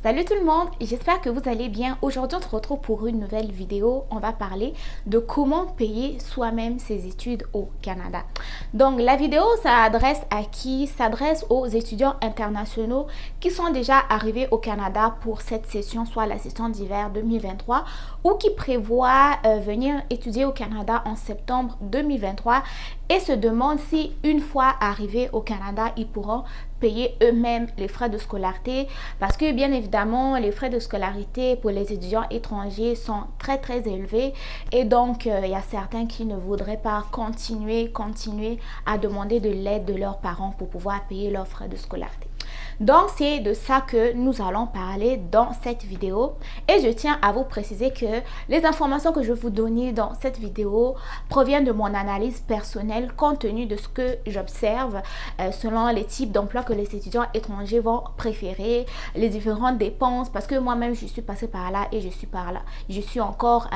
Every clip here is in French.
Salut tout le monde, j'espère que vous allez bien. Aujourd'hui, on se retrouve pour une nouvelle vidéo. On va parler de comment payer soi-même ses études au Canada. Donc, la vidéo s'adresse à qui? S'adresse aux étudiants internationaux qui sont déjà arrivés au Canada pour cette session, soit la session d'hiver 2023, ou qui prévoient venir étudier au Canada en septembre 2023 et se demandent si, une fois arrivés au Canada, ils pourront payer eux-mêmes les frais de scolarité, parce que bien évidemment les frais de scolarité pour les étudiants étrangers sont très élevés, et donc il y a certains qui ne voudraient pas continuer à demander de l'aide de leurs parents pour pouvoir payer leurs frais de scolarité. Donc c'est de ça que nous allons parler dans cette vidéo, et je tiens à vous préciser que les informations que je vais vous donner dans cette vidéo proviennent de mon analyse personnelle compte tenu de ce que j'observe selon les types d'emplois que les étudiants étrangers vont préférer, les différentes dépenses, parce que moi-même je suis passée par là et je suis par là. Je suis encore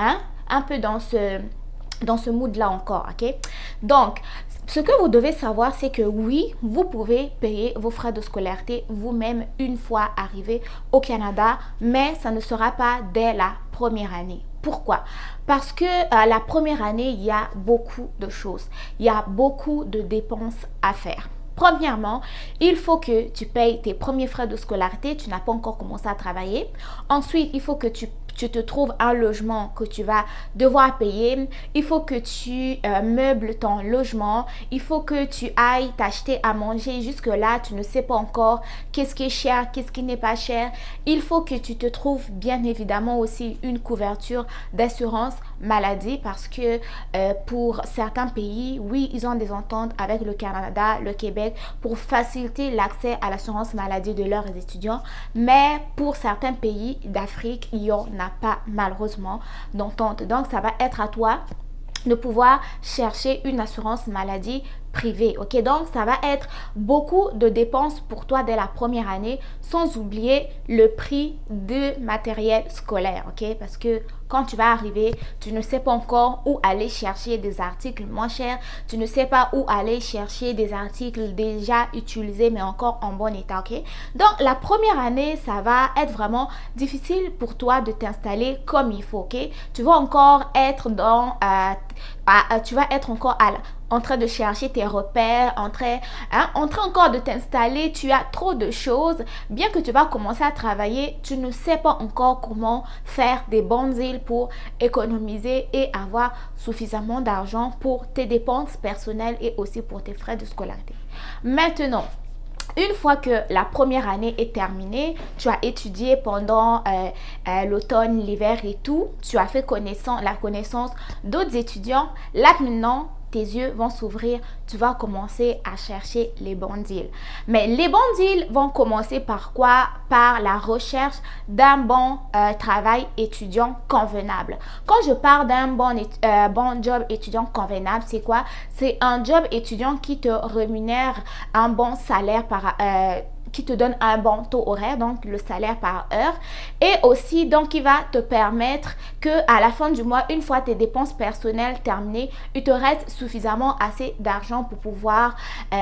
un peu dans ce mood là encore, ok? Donc ce que vous devez savoir, c'est que oui, vous pouvez payer vos frais de scolarité vous-même une fois arrivé au Canada, mais ça ne sera pas dès la première année. Pourquoi? Parce que la première année, il y a beaucoup de choses, il y a beaucoup de dépenses à faire. Premièrement, il faut que tu payes tes premiers frais de scolarité. Tu n'as pas encore commencé à travailler. Ensuite, il faut que tu te trouves un logement que tu vas devoir payer. Il faut que tu meubles ton logement. Il faut que tu ailles t'acheter à manger. Jusque-là, tu ne sais pas encore qu'est-ce qui est cher, qu'est-ce qui n'est pas cher. Il faut que tu te trouves bien évidemment aussi une couverture d'assurance maladie, parce que pour certains pays, oui, ils ont des ententes avec le Canada, le Québec, pour faciliter l'accès à l'assurance maladie de leurs étudiants, mais pour certains pays d'Afrique, il n'y en a pas malheureusement d'entente. Donc ça va être à toi de pouvoir chercher une assurance maladie privée, ok? Donc ça va être beaucoup de dépenses pour toi dès la première année, sans oublier le prix de matériel scolaire, ok? Parce que quand tu vas arriver, tu ne sais pas encore où aller chercher des articles moins chers, tu ne sais pas où aller chercher des articles déjà utilisés mais encore en bon état, ok? Donc la première année, ça va être vraiment difficile pour toi de t'installer comme il faut, ok? Tu vas encore être en train de chercher tes repères, en train encore de t'installer. Tu as trop de choses. Bien que tu vas commencer à travailler, tu ne sais pas encore comment faire des bons deals pour économiser et avoir suffisamment d'argent pour tes dépenses personnelles et aussi pour tes frais de scolarité. Maintenant, une fois que la première année est terminée, tu as étudié pendant l'automne, l'hiver et tout, tu as fait la connaissance d'autres étudiants. Là maintenant, tes yeux vont s'ouvrir, tu vas commencer à chercher les bons deals. Mais les bons deals vont commencer par quoi? Par la recherche d'un bon travail étudiant convenable. Quand je parle d'un bon job étudiant convenable, c'est quoi? C'est un job étudiant qui te rémunère un bon salaire qui te donne un bon taux horaire, donc le salaire par heure, et aussi donc qui va te permettre que à la fin du mois, une fois tes dépenses personnelles terminées, il te reste suffisamment assez d'argent pour pouvoir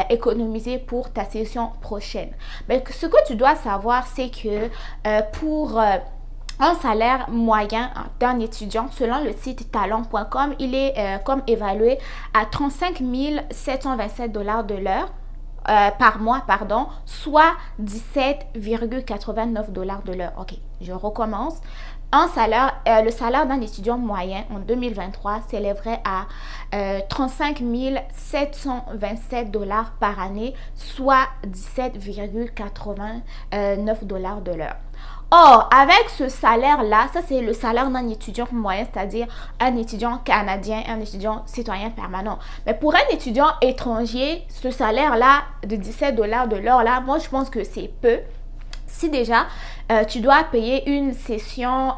économiser pour ta session prochaine. Mais ce que tu dois savoir, c'est que pour un salaire moyen d'un étudiant, selon le site talent.com, il est comme évalué à 35 727 $ de l'heure. Par mois, pardon, soit 17,89 $ de l'heure. Ok, je recommence. Le salaire d'un étudiant moyen en 2023 s'élèverait à 35 727 $ par année, soit 17,89 $ de l'heure. Or, avec ce salaire-là, ça c'est le salaire d'un étudiant moyen, c'est-à-dire un étudiant canadien, un étudiant citoyen permanent. Mais pour un étudiant étranger, ce salaire-là de 17 $ de l'heure, là, moi je pense que c'est peu. Si déjà, tu dois payer une session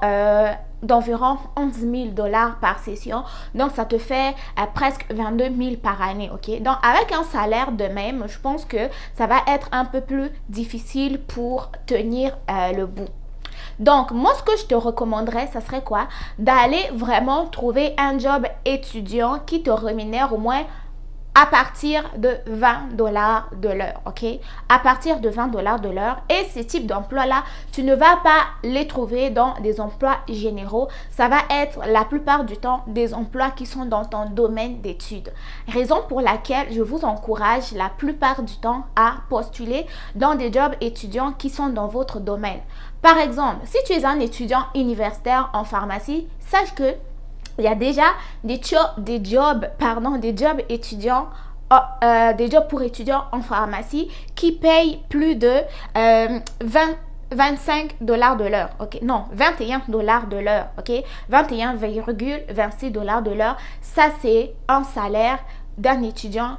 d'environ 11 000 $ par session, donc ça te fait presque 22 000 par année, ok? Donc avec un salaire de même, je pense que ça va être un peu plus difficile pour tenir le bout. Donc, moi, ce que je te recommanderais, ça serait quoi? D'aller vraiment trouver un job étudiant qui te rémunère au moins à partir de 20 dollars de l'heure, ok? À partir de 20 dollars de l'heure. Et ces types d'emplois-là, tu ne vas pas les trouver dans des emplois généraux. Ça va être la plupart du temps des emplois qui sont dans ton domaine d'études. Raison pour laquelle je vous encourage la plupart du temps à postuler dans des jobs étudiants qui sont dans votre domaine. Par exemple, si tu es un étudiant universitaire en pharmacie, sache que il y a déjà des jobs étudiants, des jobs pour étudiants en pharmacie qui payent plus de 25 dollars de l'heure, ok? Non, 21 dollars de l'heure, ok? 21,26 dollars de l'heure. Ça, c'est un salaire d'un étudiant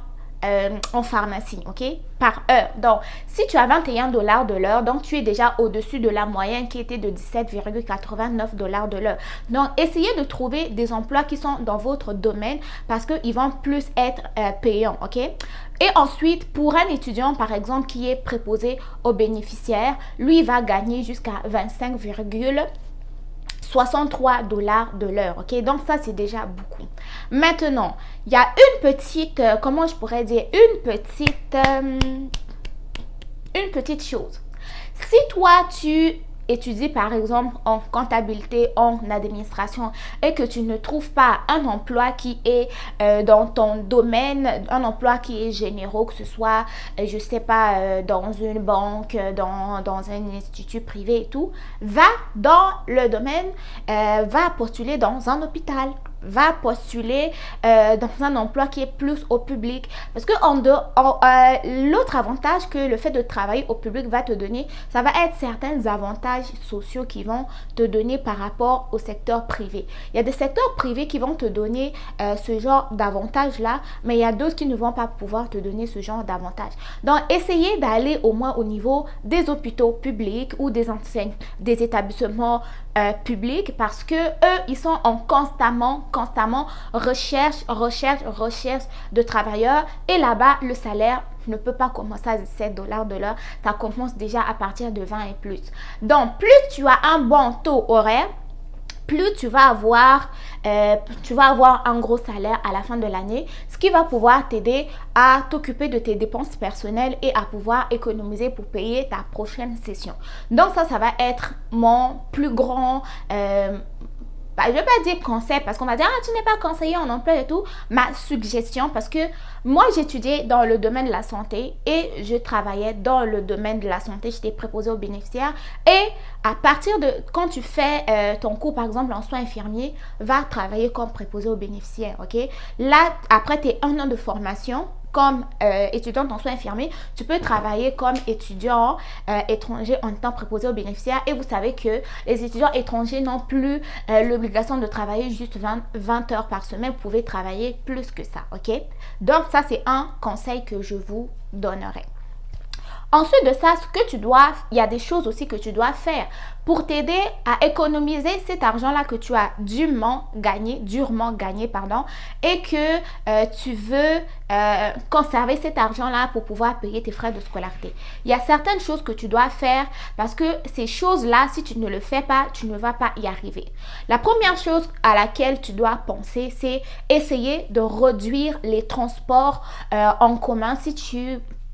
en pharmacie, ok, par heure. Donc, si tu as 21 dollars de l'heure, donc tu es déjà au-dessus de la moyenne qui était de 17,89 dollars de l'heure. Donc, essayez de trouver des emplois qui sont dans votre domaine parce qu'ils vont plus être payants, ok. Et ensuite, pour un étudiant, par exemple, qui est préposé aux bénéficiaires, lui, il va gagner jusqu'à 25,63 dollars de l'heure, ok? Donc, ça, c'est déjà beaucoup. Maintenant, il y a une petite, comment je pourrais dire, une petite chose. Si toi, tu étudies par exemple en comptabilité, en administration et que tu ne trouves pas un emploi qui est dans ton domaine, un emploi qui est généraux, que ce soit, je sais pas, dans une banque, dans un institut privé et tout, va dans le domaine, va postuler dans un hôpital, va postuler dans un emploi qui est plus au public. Parce que l'autre avantage que le fait de travailler au public va te donner, ça va être certains avantages sociaux qui vont te donner par rapport au secteur privé. Il y a des secteurs privés qui vont te donner ce genre d'avantages-là, mais il y a d'autres qui ne vont pas pouvoir te donner ce genre d'avantages. Donc, essayez d'aller au moins au niveau des hôpitaux publics ou des établissements publics parce que eux, ils sont en constamment recherche de travailleurs et là-bas, le salaire ne peut pas commencer à 17 dollars de l'heure, ça commence déjà à partir de 20 et plus. Donc, plus tu as un bon taux horaire, plus tu vas avoir un gros salaire à la fin de l'année, ce qui va pouvoir t'aider à t'occuper de tes dépenses personnelles et à pouvoir économiser pour payer ta prochaine session. Donc ça va être mon plus grand je ne vais pas dire conseil parce qu'on va dire « Ah, tu n'es pas conseiller en emploi et tout ». Ma suggestion, parce que moi, j'étudiais dans le domaine de la santé et je travaillais dans le domaine de la santé. J'étais préposée aux bénéficiaires. Et à partir de quand tu fais ton cours, par exemple, en soins infirmiers, va travailler comme préposé aux bénéficiaires, ok? Là, après tes 1 an de formation, comme étudiante en soins infirmiers, tu peux travailler comme étudiant étranger en étant préposé aux bénéficiaires. Et vous savez que les étudiants étrangers n'ont plus l'obligation de travailler juste 20 heures par semaine. Vous pouvez travailler plus que ça, ok? Donc, ça, c'est un conseil que je vous donnerai. Ensuite de ça, il y a des choses aussi que tu dois faire pour t'aider à économiser cet argent-là que tu as durement gagné, et que tu veux conserver cet argent-là pour pouvoir payer tes frais de scolarité. Il y a certaines choses que tu dois faire parce que ces choses-là, si tu ne le fais pas, tu ne vas pas y arriver. La première chose à laquelle tu dois penser, c'est essayer de réduire les transports en commun.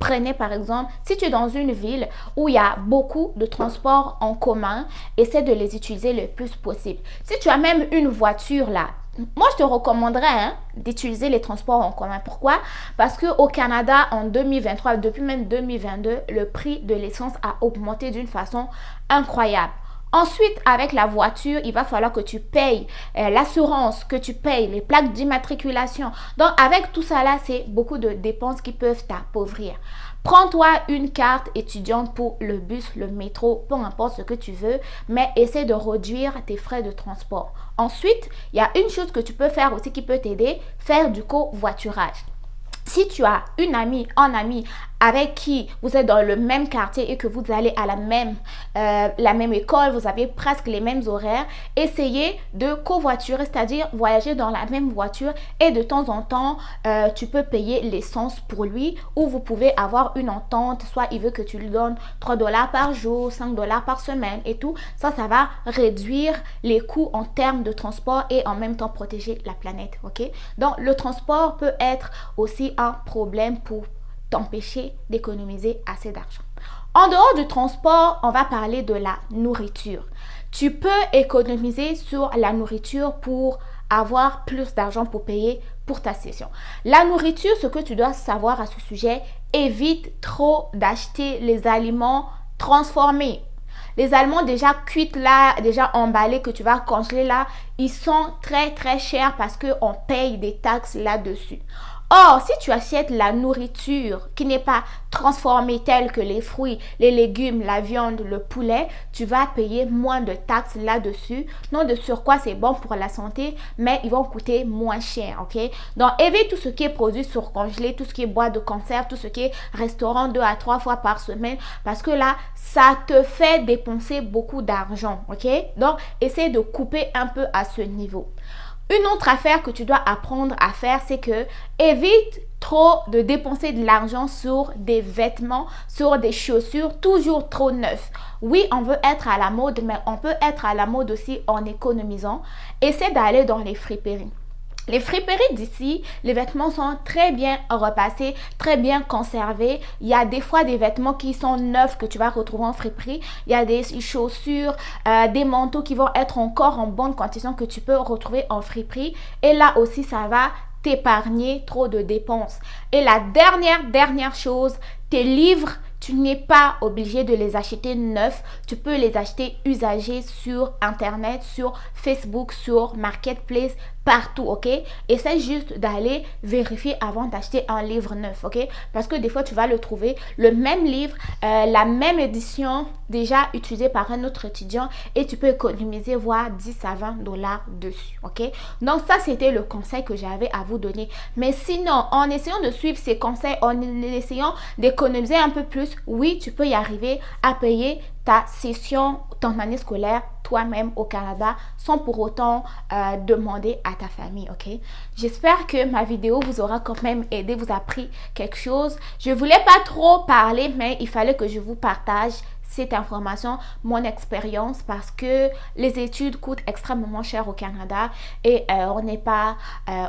Prenez par exemple, si tu es dans une ville où il y a beaucoup de transports en commun, essaie de les utiliser le plus possible. Si tu as même une voiture là, moi je te recommanderais d'utiliser les transports en commun. Pourquoi? Parce qu'au Canada en 2023, depuis même 2022, le prix de l'essence a augmenté d'une façon incroyable. Ensuite, avec la voiture, il va falloir que tu payes l'assurance, que tu payes les plaques d'immatriculation. Donc, avec tout ça là, c'est beaucoup de dépenses qui peuvent t'appauvrir. Prends-toi une carte étudiante pour le bus, le métro, peu importe ce que tu veux, mais essaie de réduire tes frais de transport. Ensuite, il y a une chose que tu peux faire aussi qui peut t'aider, faire du covoiturage. Si tu as un ami avec qui vous êtes dans le même quartier et que vous allez à la même école, vous avez presque les mêmes horaires, essayez de covoiturer, c'est-à-dire voyager dans la même voiture et de temps en temps, tu peux payer l'essence pour lui ou vous pouvez avoir une entente, soit il veut que tu lui donnes 3 dollars par jour, 5 dollars par semaine et tout. Ça va réduire les coûts en termes de transport et en même temps protéger la planète, ok? Donc, le transport peut être aussi un problème pour t'empêcher d'économiser assez d'argent. En dehors du transport, on va parler de la nourriture. Tu peux économiser sur la nourriture pour avoir plus d'argent pour payer pour ta session. La nourriture, ce que tu dois savoir à ce sujet, évite trop d'acheter les aliments transformés. Les aliments déjà cuits là, déjà emballés que tu vas congeler là, ils sont très chers parce qu'on paye des taxes là-dessus. Or, si tu achètes la nourriture qui n'est pas transformée telle que les fruits, les légumes, la viande, le poulet, tu vas payer moins de taxes là-dessus. Non de surcroît, c'est bon pour la santé, mais ils vont coûter moins cher, ok? Donc, évite tout ce qui est produit surcongelé, tout ce qui est boîte de conserve, tout ce qui est restaurant 2 à 3 fois par semaine, parce que là, ça te fait dépenser beaucoup d'argent, ok? Donc, essaie de couper un peu à ce niveau. Une autre affaire que tu dois apprendre à faire, c'est que évite trop de dépenser de l'argent sur des vêtements, sur des chaussures toujours trop neufs. Oui, on veut être à la mode, mais on peut être à la mode aussi en économisant. Essaie d'aller dans les friperies. Les friperies d'ici, les vêtements sont très bien repassés, très bien conservés. Il y a des fois des vêtements qui sont neufs que tu vas retrouver en friperie. Il y a des chaussures, des manteaux qui vont être encore en bonne condition que tu peux retrouver en friperie. Et là aussi, ça va t'épargner trop de dépenses. Et la dernière chose, tes livres, tu n'es pas obligé de les acheter neufs. Tu peux les acheter usagés sur Internet, sur Facebook, sur Marketplace, partout, ok? Essaie juste d'aller vérifier avant d'acheter un livre neuf, ok? Parce que des fois, tu vas le trouver, le même livre, la même édition, déjà utilisée par un autre étudiant et tu peux économiser, voire 10 à 20 dollars dessus, ok? Donc, ça, c'était le conseil que j'avais à vous donner. Mais sinon, en essayant de suivre ces conseils, en essayant d'économiser un peu plus, oui, tu peux y arriver à payer ta session, ton année scolaire toi-même au Canada sans pour autant demander à ta famille, ok? J'espère que ma vidéo vous aura quand même aidé, vous a appris quelque chose. Je voulais pas trop parler, mais il fallait que je vous partage cette information, mon expérience, parce que les études coûtent extrêmement cher au Canada et on n'est pas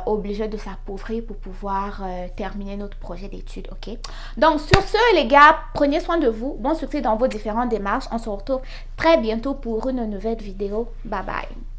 obligé de s'appauvrir pour pouvoir terminer notre projet d'études, ok? Donc, sur ce, les gars, prenez soin de vous. Bon succès dans vos différentes démarches. On se retrouve très bientôt pour une nouvelle vidéo. Bye bye.